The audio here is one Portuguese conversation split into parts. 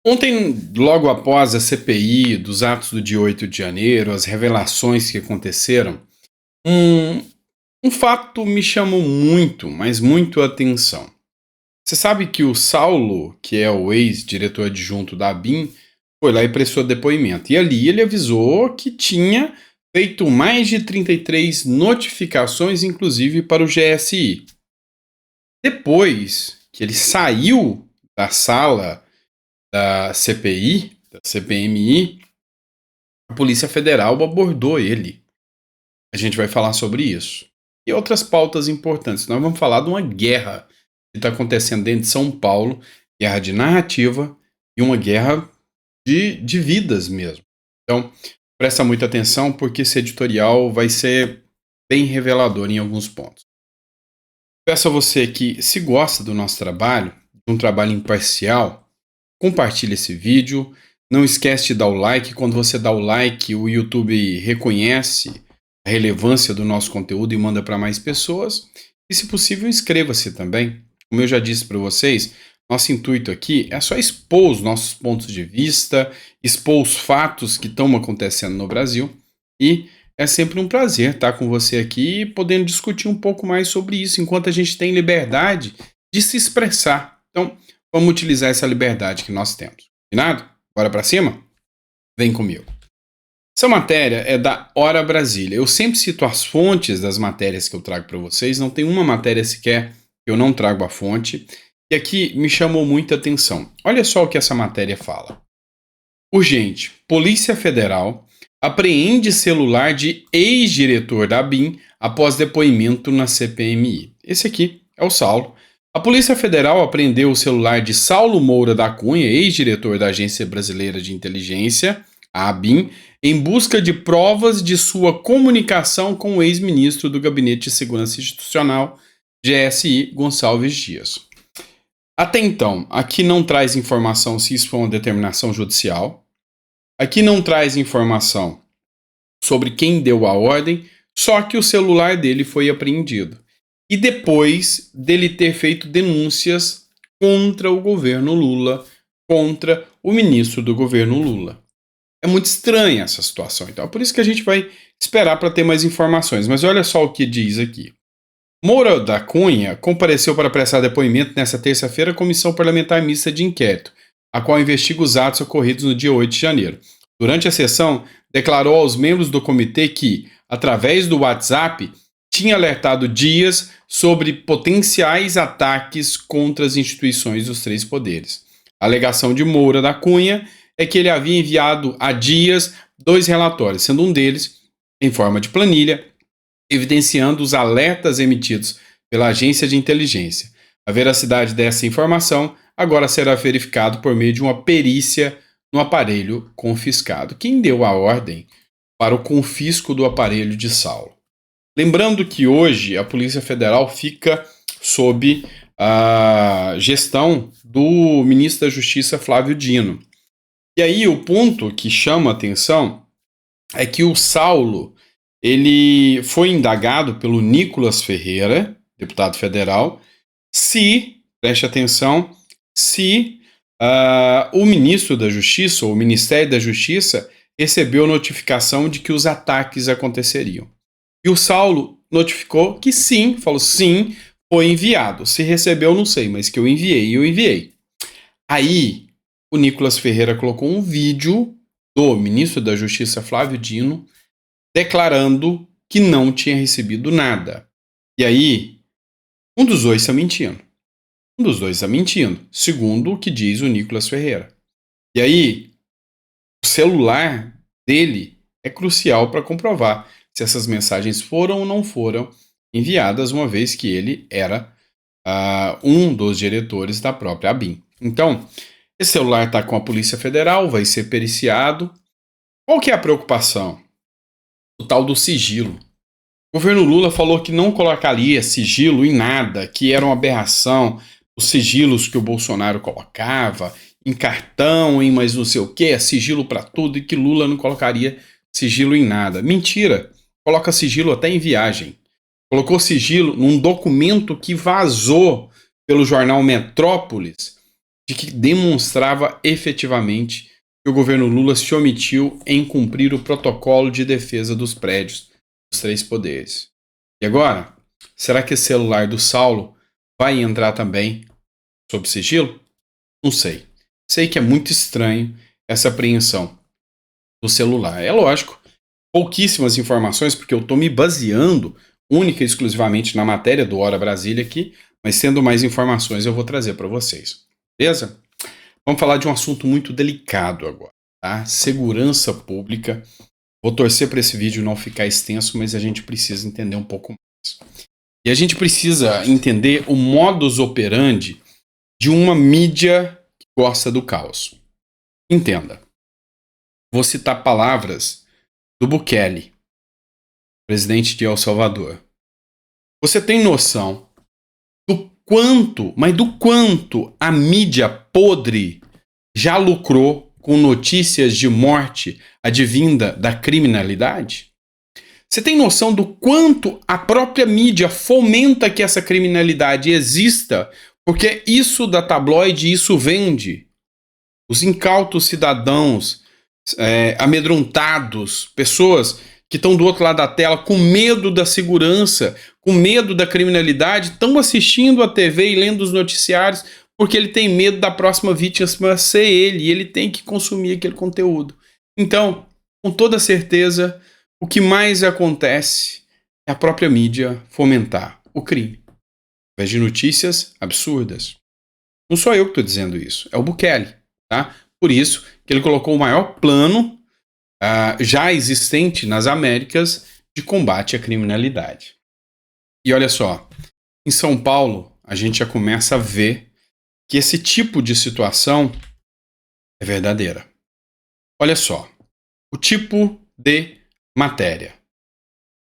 Ontem, logo após a CPI dos atos do dia 8 de janeiro, as revelações que aconteceram, um, um fato me chamou muito, mas muito a atenção. Você sabe que o Saulo, que é o ex-diretor adjunto da ABIN, foi lá e prestou depoimento. E ali ele avisou que tinha feito mais de 33 notificações, inclusive para o GSI. Depois que ele saiu da sala da CPI, da CPMI, a Polícia Federal abordou ele. A gente vai falar sobre isso. E outras pautas importantes. Nós vamos falar de uma guerra que está acontecendo dentro de São Paulo, guerra de narrativa e uma guerra de vidas mesmo. Então, presta muita atenção porque esse editorial vai ser bem revelador em alguns pontos. Peço a você que, se gosta do nosso trabalho, de um trabalho imparcial, compartilhe esse vídeo. Não esquece de dar o like. Quando você dá o like, o YouTube reconhece a relevância do nosso conteúdo e manda para mais pessoas. E, se possível, inscreva-se também. Como eu já disse para vocês, nosso intuito aqui é só expor os nossos pontos de vista, expor os fatos que estão acontecendo no Brasil. E é sempre um prazer estar com você aqui, podendo discutir um pouco mais sobre isso, enquanto a gente tem liberdade de se expressar. Então, vamos utilizar essa liberdade que nós temos. Combinado? Bora para cima? Vem comigo. Essa matéria é da Hora Brasília. Eu sempre cito as fontes das matérias que eu trago para vocês. Não tem uma matéria sequer que eu não trago a fonte. E aqui me chamou muita atenção. Olha só o que essa matéria fala. Urgente. Polícia Federal apreende celular de ex-diretor da ABIN após depoimento na CPMI. Esse aqui é o Saulo. A Polícia Federal apreendeu o celular de Saulo Moura da Cunha, ex-diretor da Agência Brasileira de Inteligência, a ABIN, em busca de provas de sua comunicação com o ex-ministro do Gabinete de Segurança Institucional, GSI, Gonçalves Dias. Até então, aqui não traz informação se isso foi uma determinação judicial, aqui não traz informação sobre quem deu a ordem, só que o celular dele foi apreendido. E depois dele ter feito denúncias contra o governo Lula, contra o ministro do governo Lula. É muito estranha essa situação, então é por isso que a gente vai esperar para ter mais informações. Mas olha só o que diz aqui. Moura da Cunha compareceu para prestar depoimento nesta terça-feira à Comissão Parlamentar Mista de Inquérito, a qual investiga os atos ocorridos no dia 8 de janeiro. Durante a sessão, declarou aos membros do comitê que, através do WhatsApp, tinha alertado Dias sobre potenciais ataques contra as instituições dos três poderes. A alegação de Moura da Cunha é que ele havia enviado a Dias 2 relatórios, sendo um deles em forma de planilha, evidenciando os alertas emitidos pela agência de inteligência. A veracidade dessa informação agora será verificado por meio de uma perícia no aparelho confiscado. Quem deu a ordem para o confisco do aparelho de Saulo? Lembrando que hoje a Polícia Federal fica sob a gestão do ministro da Justiça, Flávio Dino. E aí o ponto que chama a atenção é que o Saulo ele foi indagado pelo Nicolas Ferreira, deputado federal, se, preste atenção, se o ministro da Justiça, ou o Ministério da Justiça, recebeu notificação de que os ataques aconteceriam. E o Saulo notificou que sim, falou sim, foi enviado. Se recebeu, não sei, mas que eu enviei. Aí, o Nicolas Ferreira colocou um vídeo do ministro da Justiça, Flávio Dino, declarando que não tinha recebido nada. E aí, um dos dois está mentindo. Segundo o que diz o Nicolas Ferreira. E aí, o celular dele é crucial para comprovar se essas mensagens foram ou não foram enviadas, uma vez que ele era um dos diretores da própria ABIN. Então, esse celular está com a Polícia Federal, vai ser periciado. Qual que é a preocupação? O tal do sigilo. O governo Lula falou que não colocaria sigilo em nada, que era uma aberração, os sigilos que o Bolsonaro colocava, em cartão, em mais não sei o que, sigilo para tudo, e que Lula não colocaria sigilo em nada. Mentira! Coloca sigilo até em viagem. Colocou sigilo num documento que vazou pelo jornal Metrópolis, de que demonstrava efetivamente que o governo Lula se omitiu em cumprir o protocolo de defesa dos prédios dos três poderes. E agora, será que esse celular do Saulo vai entrar também sob sigilo? Não sei. Sei que é muito estranho essa apreensão do celular. É lógico, pouquíssimas informações, porque eu estou me baseando única e exclusivamente na matéria do Hora Brasília aqui, mas tendo mais informações eu vou trazer para vocês. Beleza? Vamos falar de um assunto muito delicado agora, tá? Segurança pública. Vou torcer para esse vídeo não ficar extenso, mas a gente precisa entender um pouco mais. E a gente precisa entender o modus operandi de uma mídia que gosta do caos. Entenda. Vou citar palavras do Bukele, presidente de El Salvador. Você tem noção do quanto, mas do quanto a mídia podre já lucrou com notícias de morte advinda da criminalidade? Você tem noção do quanto a própria mídia fomenta que essa criminalidade exista, porque isso da tabloide, isso vende. Os incautos cidadãos, amedrontados, pessoas que estão do outro lado da tela com medo da segurança, com medo da criminalidade, estão assistindo a TV e lendo os noticiários porque ele tem medo da próxima vítima ser ele e ele tem que consumir aquele conteúdo. Então, com toda certeza, o que mais acontece é a própria mídia fomentar o crime. Ao invés de notícias absurdas. Não sou eu que estou dizendo isso, é o Bukele. Tá? Por isso que ele colocou o maior plano já existente nas Américas de combate à criminalidade. E olha só, em São Paulo a gente já começa a ver que esse tipo de situação é verdadeira. Olha só, o tipo de matéria.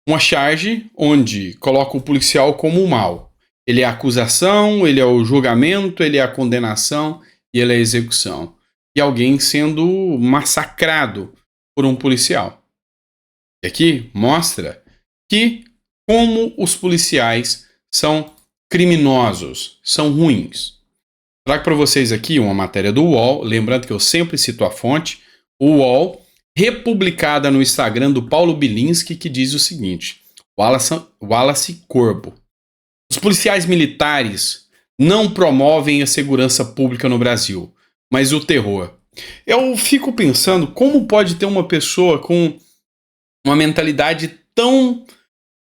Uma charge onde coloca o policial como o mal. Ele é a acusação, ele é o julgamento, ele é a condenação e ele é a execução. E alguém sendo massacrado por um policial. E aqui mostra que como os policiais são criminosos, são ruins. Trago para vocês aqui uma matéria do UOL, lembrando que eu sempre cito a fonte, o UOL, republicada no Instagram do Paulo Bilinski, que diz o seguinte, Wallace Corbo. Os policiais militares não promovem a segurança pública no Brasil, mas o terror. Eu fico pensando como pode ter uma pessoa com uma mentalidade tão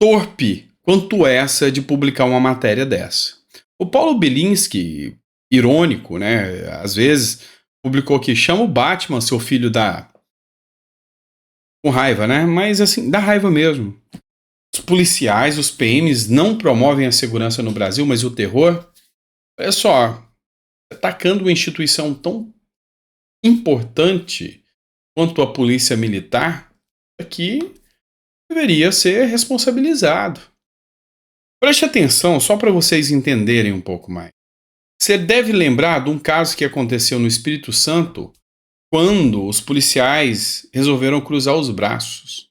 torpe quanto essa de publicar uma matéria dessa. O Paulo Bilinski, irônico, né, às vezes, publicou que chama o Batman, seu filho da... com raiva, né, mas assim, dá raiva mesmo. Os policiais, os PMs não promovem a segurança no Brasil, mas o terror, olha só, atacando uma instituição tão importante quanto a polícia militar, que deveria ser responsabilizado. Preste atenção, só para vocês entenderem um pouco mais. Você deve lembrar de um caso que aconteceu no Espírito Santo, quando os policiais resolveram cruzar os braços.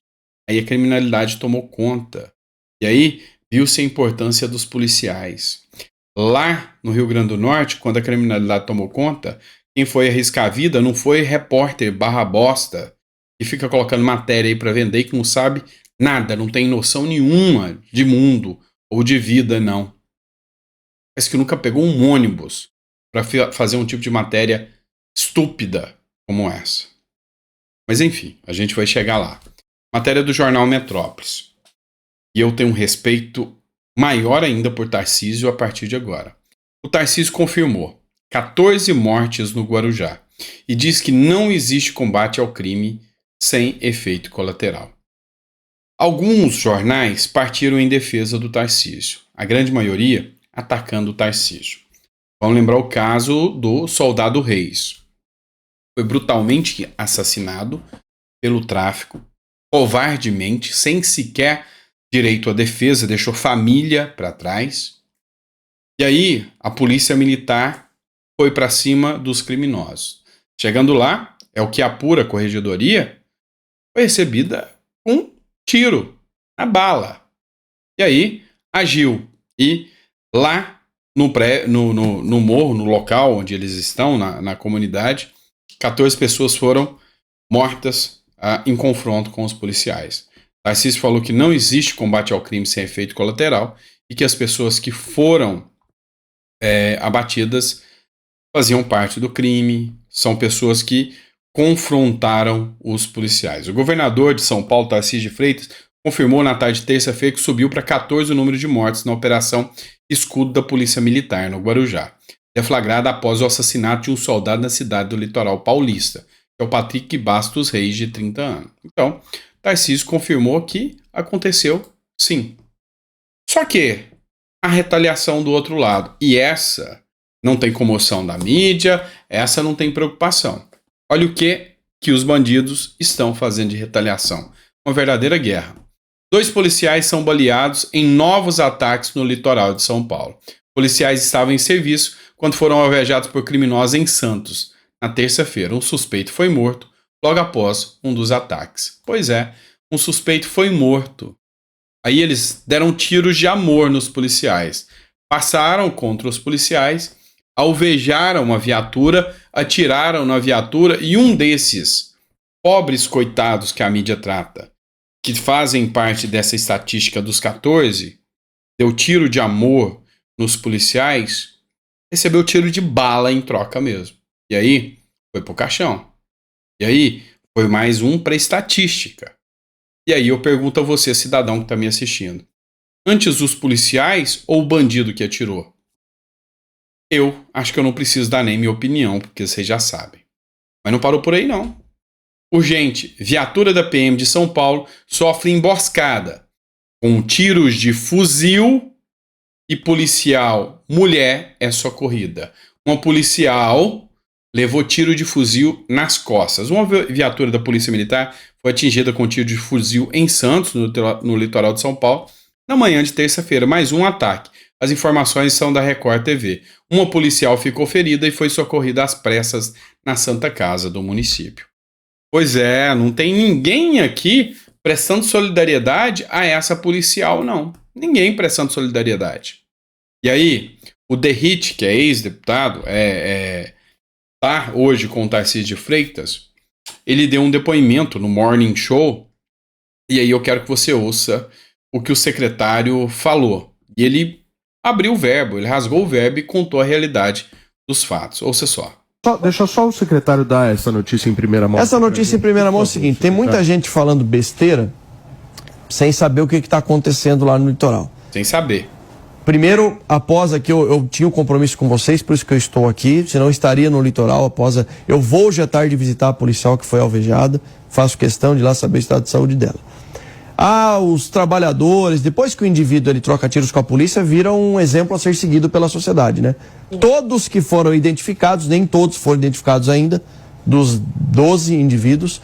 Aí a criminalidade tomou conta. E aí viu-se a importância dos policiais. Lá no Rio Grande do Norte, quando a criminalidade tomou conta, quem foi arriscar a vida não foi repórter barra bosta, que fica colocando matéria aí para vender e que não sabe nada, não tem noção nenhuma de mundo ou de vida, não. Parece que nunca pegou um ônibus para fazer um tipo de matéria estúpida como essa. Mas enfim, a gente vai chegar lá. Matéria do jornal Metrópolis. E eu tenho um respeito maior ainda por Tarcísio a partir de agora. O Tarcísio confirmou 14 mortes no Guarujá e diz que não existe combate ao crime sem efeito colateral. Alguns jornais partiram em defesa do Tarcísio, a grande maioria atacando o Tarcísio. Vamos lembrar o caso do soldado Reis. Foi brutalmente assassinado pelo tráfico, covardemente, sem sequer direito à defesa, deixou família para trás. E aí a polícia militar foi para cima dos criminosos. Chegando lá, é o que apura a corregedoria, foi recebida com tiro na bala. E aí agiu. E lá no morro, no local onde eles estão, na comunidade, 14 pessoas foram mortas em confronto com os policiais. Tarcísio falou que não existe combate ao crime sem efeito colateral e que as pessoas que foram abatidas faziam parte do crime, são pessoas que confrontaram os policiais. O governador de São Paulo, Tarcísio de Freitas, confirmou na tarde de terça-feira que subiu para 14 o número de mortes na Operação Escudo da Polícia Militar, no Guarujá, deflagrada após o assassinato de um soldado na cidade do litoral paulista, que é o Patrick Bastos Reis, de 30 anos. Então, Tarcísio confirmou que aconteceu sim. Só que a retaliação do outro lado, e essa não tem comoção da mídia, essa não tem preocupação. Olha o que os bandidos estão fazendo de retaliação. Uma verdadeira guerra. 2 policiais são baleados em novos ataques no litoral de São Paulo. Policiais estavam em serviço quando foram alvejados por criminosos em Santos. Na terça-feira, um suspeito foi morto logo após um dos ataques. Pois é, um suspeito foi morto. Aí eles deram tiros de amor nos policiais. Passaram contra os policiais, alvejaram uma viatura, atiraram na viatura e um desses pobres coitados que a mídia trata, que fazem parte dessa estatística dos 14, deu tiro de amor nos policiais, recebeu tiro de bala em troca mesmo. E aí, foi pro caixão. E aí, foi mais um pra estatística. E aí eu pergunto a você, cidadão que está me assistindo. Antes os policiais ou o bandido que atirou? Eu acho que eu não preciso dar nem minha opinião, porque vocês já sabem. Mas não parou por aí, não. Urgente, viatura da PM de São Paulo sofre emboscada com tiros de fuzil e policial mulher é socorrida. Uma policial levou tiro de fuzil nas costas. Uma viatura da Polícia Militar foi atingida com tiro de fuzil em Santos, no litoral de São Paulo, na manhã de terça-feira. Mais um ataque. As informações são da Record TV. Uma policial ficou ferida e foi socorrida às pressas na Santa Casa do município. Pois é, não tem ninguém aqui prestando solidariedade a essa policial, não. Ninguém prestando solidariedade. E aí, o Derrite, que é ex-deputado, tá hoje com o Tarcísio de Freitas, ele deu um depoimento no Morning Show, e aí eu quero que você ouça o que o secretário falou. E ele abriu o verbo, ele rasgou o verbo e contou a realidade dos fatos. Ouça só. Deixa só o secretário dar essa notícia em primeira mão. Essa notícia em primeira mão é o seguinte: tem muita gente falando besteira sem saber o que está acontecendo lá no litoral. Sem saber. Primeiro, após aqui, eu tinha um compromisso com vocês, por isso que eu estou aqui, senão estaria no litoral após. Eu vou hoje à tarde visitar a policial que foi alvejada, faço questão de ir lá saber o estado de saúde dela. Os trabalhadores, depois que o indivíduo ele troca tiros com a polícia, viram um exemplo a ser seguido pela sociedade, né? Todos que foram identificados, nem todos foram identificados ainda, dos 12 indivíduos,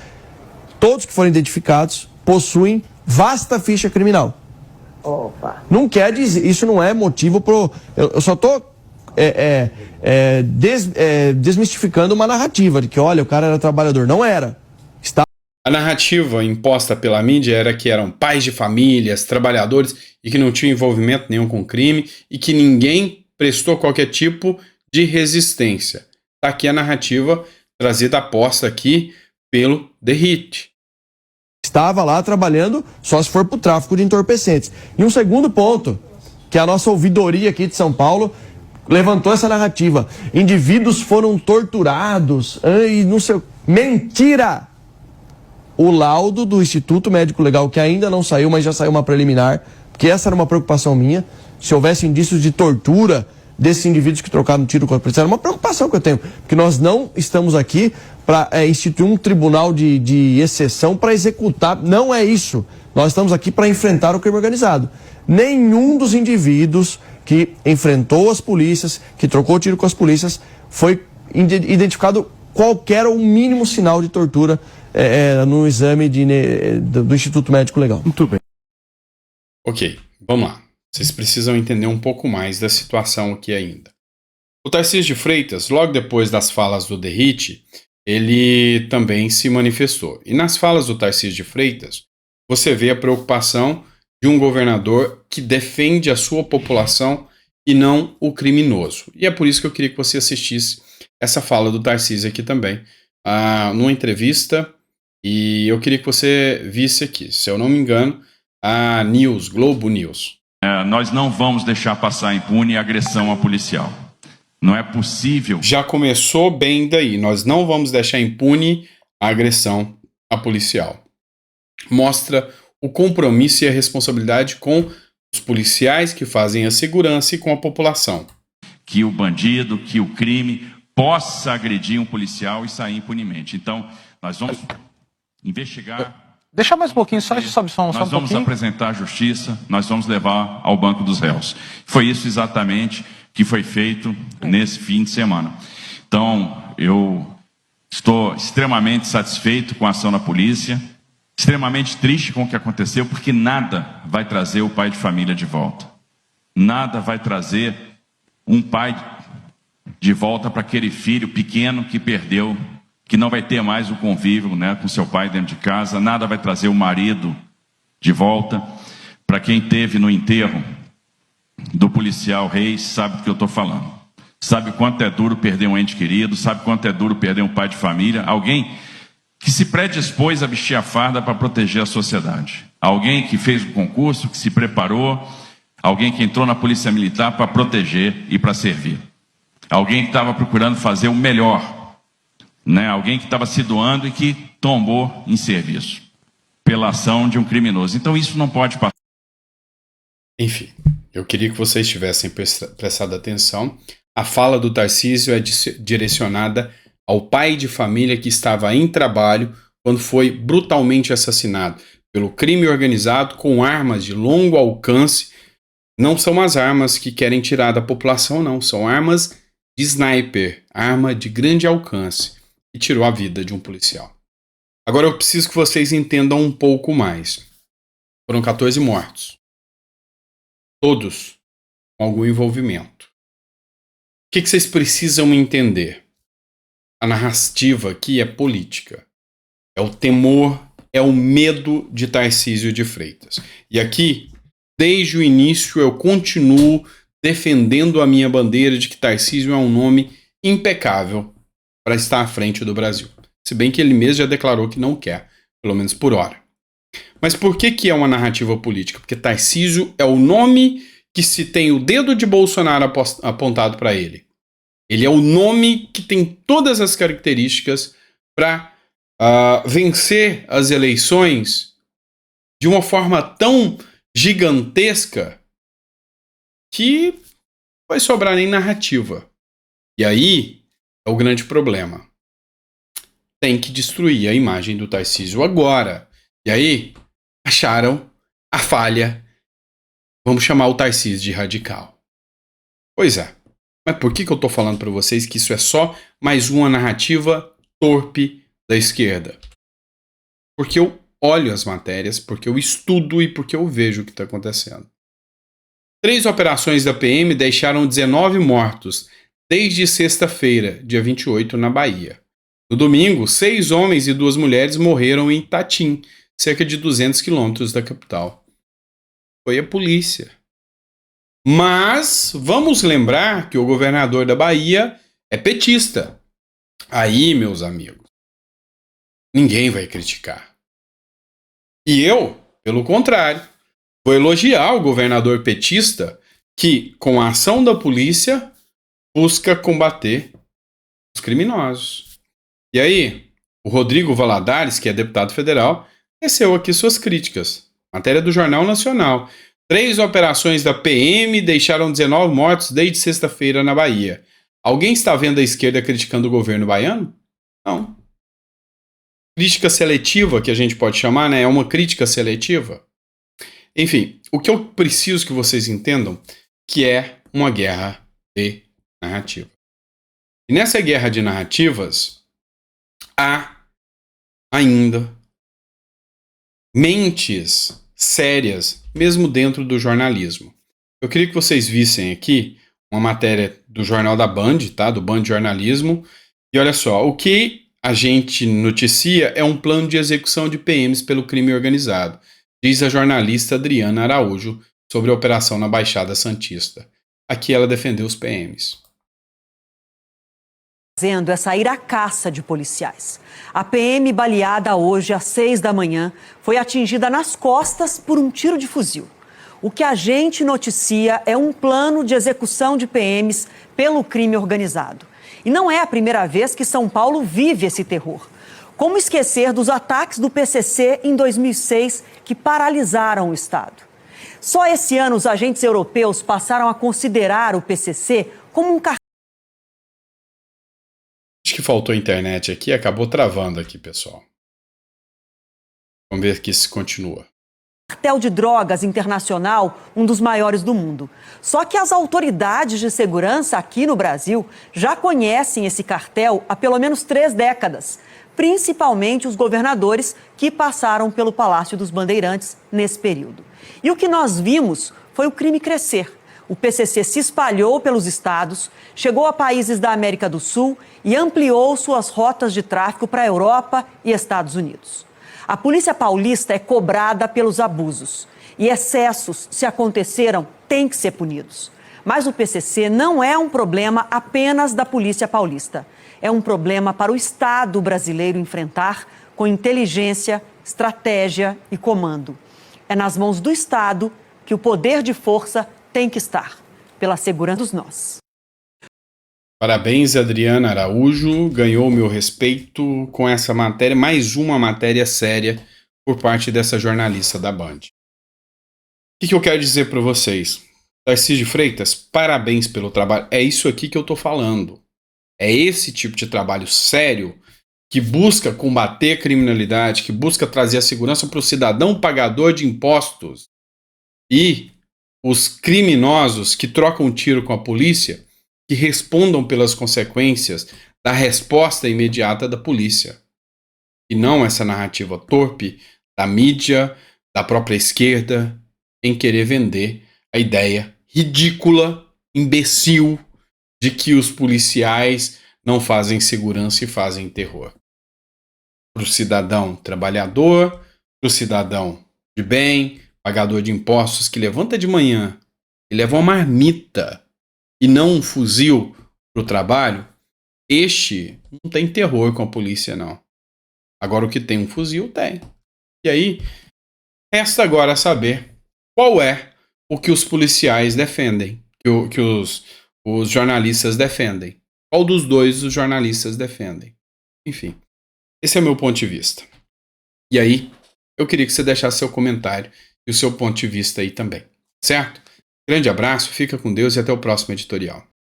todos que foram identificados possuem vasta ficha criminal. Opa. Não quer dizer, isso não é motivo pro. Eu só estou desmistificando uma narrativa de que, olha, o cara era trabalhador. Não era. A narrativa imposta pela mídia era que eram pais de famílias, trabalhadores e que não tinham envolvimento nenhum com crime e que ninguém prestou qualquer tipo de resistência. Está aqui a narrativa trazida aposta aqui pelo Derrite. Estava lá trabalhando só se for para o tráfico de entorpecentes. E um segundo ponto, que a nossa ouvidoria aqui de São Paulo levantou essa narrativa. Indivíduos foram torturados e não sei. Mentira! O laudo do Instituto Médico Legal, que ainda não saiu, mas já saiu uma preliminar, porque essa era uma preocupação minha, se houvesse indícios de tortura desses indivíduos que trocaram tiro com a polícia, era uma preocupação que eu tenho, porque nós não estamos aqui para instituir um tribunal de exceção para executar, não é isso. Nós estamos aqui para enfrentar o crime organizado. Nenhum dos indivíduos que enfrentou as polícias, que trocou tiro com as polícias, foi identificado qualquer ou mínimo sinal de tortura no exame do Instituto Médico Legal. Muito bem. Ok, vamos lá. Vocês precisam entender um pouco mais da situação aqui ainda. O Tarcísio de Freitas, logo depois das falas do Derrite, ele também se manifestou. E nas falas do Tarcísio de Freitas, você vê a preocupação de um governador que defende a sua população e não o criminoso. E é por isso que eu queria que você assistisse essa fala do Tarcísio aqui também, numa entrevista, e eu queria que você visse aqui, se eu não me engano, a Globo News. Nós não vamos deixar passar impune a agressão a policial. Não é possível. Já começou bem daí. Nós não vamos deixar impune a agressão a policial. Mostra o compromisso e a responsabilidade com os policiais que fazem a segurança e com a população. Que o bandido, que o crime possa agredir um policial e sair impunemente. Então, nós vamos investigar. Deixa mais um pouquinho, só um pouquinho. Nós vamos apresentar à justiça, nós vamos levar ao banco dos réus. Foi isso exatamente que foi feito nesse fim de semana. Então, eu estou extremamente satisfeito com a ação da polícia, extremamente triste com o que aconteceu, porque nada vai trazer o pai de família de volta. Nada vai trazer um pai de volta para aquele filho pequeno que perdeu, que não vai ter mais o convívio, né, com seu pai dentro de casa. Nada vai trazer o marido de volta. Para quem esteve no enterro do policial Reis, sabe do que eu estou falando. Sabe quanto é duro perder um ente querido, sabe quanto é duro perder um pai de família. Alguém que se predispôs a vestir a farda para proteger a sociedade. Alguém que fez um concurso, que se preparou, alguém que entrou na polícia militar para proteger e para servir. Alguém que estava procurando fazer o melhor, né? Alguém que estava se doando e que tombou em serviço pela ação de um criminoso. Então isso não pode passar. Enfim, eu queria que vocês tivessem prestado atenção. A fala do Tarcísio é direcionada ao pai de família que estava em trabalho quando foi brutalmente assassinado pelo crime organizado com armas de longo alcance. Não são as armas que querem tirar da população, não. São armas de sniper, arma de grande alcance, que tirou a vida de um policial. Agora eu preciso que vocês entendam um pouco mais. Foram 14 mortos. Todos com algum envolvimento. O que vocês precisam entender? A narrativa aqui é política. É o temor, é o medo de Tarcísio de Freitas. E aqui, desde o início, eu continuo defendendo a minha bandeira de que Tarcísio é um nome impecável para estar à frente do Brasil. Se bem que ele mesmo já declarou que não quer, pelo menos por hora. Mas por que é uma narrativa política? Porque Tarcísio é o nome que se tem o dedo de Bolsonaro apontado para ele. Ele é o nome que tem todas as características para vencer as eleições de uma forma tão gigantesca que não vai sobrar nem narrativa. E aí é o grande problema. Tem que destruir a imagem do Tarcísio agora. E aí acharam a falha. Vamos chamar o Tarcísio de radical. Pois é. Mas por que eu estou falando para vocês que isso é só mais uma narrativa torpe da esquerda? Porque eu olho as matérias, porque eu estudo e porque eu vejo o que está acontecendo. 3 operações da PM deixaram 19 mortos desde sexta-feira, dia 28, na Bahia. No domingo, 6 homens e 2 mulheres morreram em Itatim, cerca de 200 quilômetros da capital. Foi a polícia. Mas vamos lembrar que o governador da Bahia é petista. Aí, meus amigos, ninguém vai criticar. E eu, pelo contrário, vou elogiar o governador petista que, com a ação da polícia, busca combater os criminosos. E aí, o Rodrigo Valadares, que é deputado federal, teceu aqui suas críticas. Matéria do Jornal Nacional. 3 operações da PM deixaram 19 mortos desde sexta-feira na Bahia. Alguém está vendo a esquerda criticando o governo baiano? Não. Crítica seletiva, que a gente pode chamar, né? É uma crítica seletiva. Enfim, o que eu preciso que vocês entendam que é uma guerra de narrativa. E nessa guerra de narrativas, há ainda mentes sérias, mesmo dentro do jornalismo. Eu queria que vocês vissem aqui uma matéria do jornal da Band, tá? Do Band Jornalismo. E olha só, o que a gente noticia é um plano de execução de PMs pelo crime organizado, diz a jornalista Adriana Araújo sobre a operação na Baixada Santista. aqui ela defendeu os PMs. Fazendo é sair à caça de policiais. A PM baleada hoje às 6 da manhã foi atingida nas costas por um tiro de fuzil. O que a gente noticia é um plano de execução de PMs pelo crime organizado. E não é a primeira vez que São Paulo vive esse terror. Como esquecer dos ataques do PCC em 2006 que paralisaram o Estado? Só esse ano os agentes europeus passaram a considerar o PCC como um cartão. Acho que faltou internet aqui, acabou travando aqui, pessoal. Vamos ver aqui se continua. Cartel de drogas internacional, um dos maiores do mundo. Só que as autoridades de segurança aqui no Brasil já conhecem esse cartel há pelo menos 3 décadas, principalmente os governadores que passaram pelo Palácio dos Bandeirantes nesse período. E o que nós vimos foi o crime crescer. O PCC se espalhou pelos estados, chegou a países da América do Sul e ampliou suas rotas de tráfico para a Europa e Estados Unidos. A polícia paulista é cobrada pelos abusos e excessos, se aconteceram, têm que ser punidos. Mas o PCC não é um problema apenas da polícia paulista. É um problema para o Estado brasileiro enfrentar com inteligência, estratégia e comando. É nas mãos do Estado que o poder de força tem que estar, pela segurança dos nós. Parabéns, Adriana Araújo. Ganhou meu respeito com essa matéria, mais uma matéria séria por parte dessa jornalista da Band. O que eu quero dizer para vocês? Tarcísio Freitas, parabéns pelo trabalho. É isso aqui que eu tô falando. É esse tipo de trabalho sério que busca combater a criminalidade, que busca trazer a segurança para o cidadão pagador de impostos e os criminosos que trocam tiro com a polícia, que respondam pelas consequências da resposta imediata da polícia. E não essa narrativa torpe da mídia, da própria esquerda, em querer vender a ideia ridícula, imbecil, de que os policiais não fazem segurança e fazem terror. Para o cidadão trabalhador, para o cidadão de bem, pagador de impostos, que levanta de manhã e leva uma marmita e não um fuzil para o trabalho, este não tem terror com a polícia, não. Agora o que tem um fuzil, tem. E aí, resta agora saber qual é o que os policiais defendem, que os jornalistas defendem. Qual dos dois os jornalistas defendem? Enfim, esse é meu ponto de vista. E aí, eu queria que você deixasse seu comentário e o seu ponto de vista aí também, certo? Grande abraço, fica com Deus e até o próximo editorial.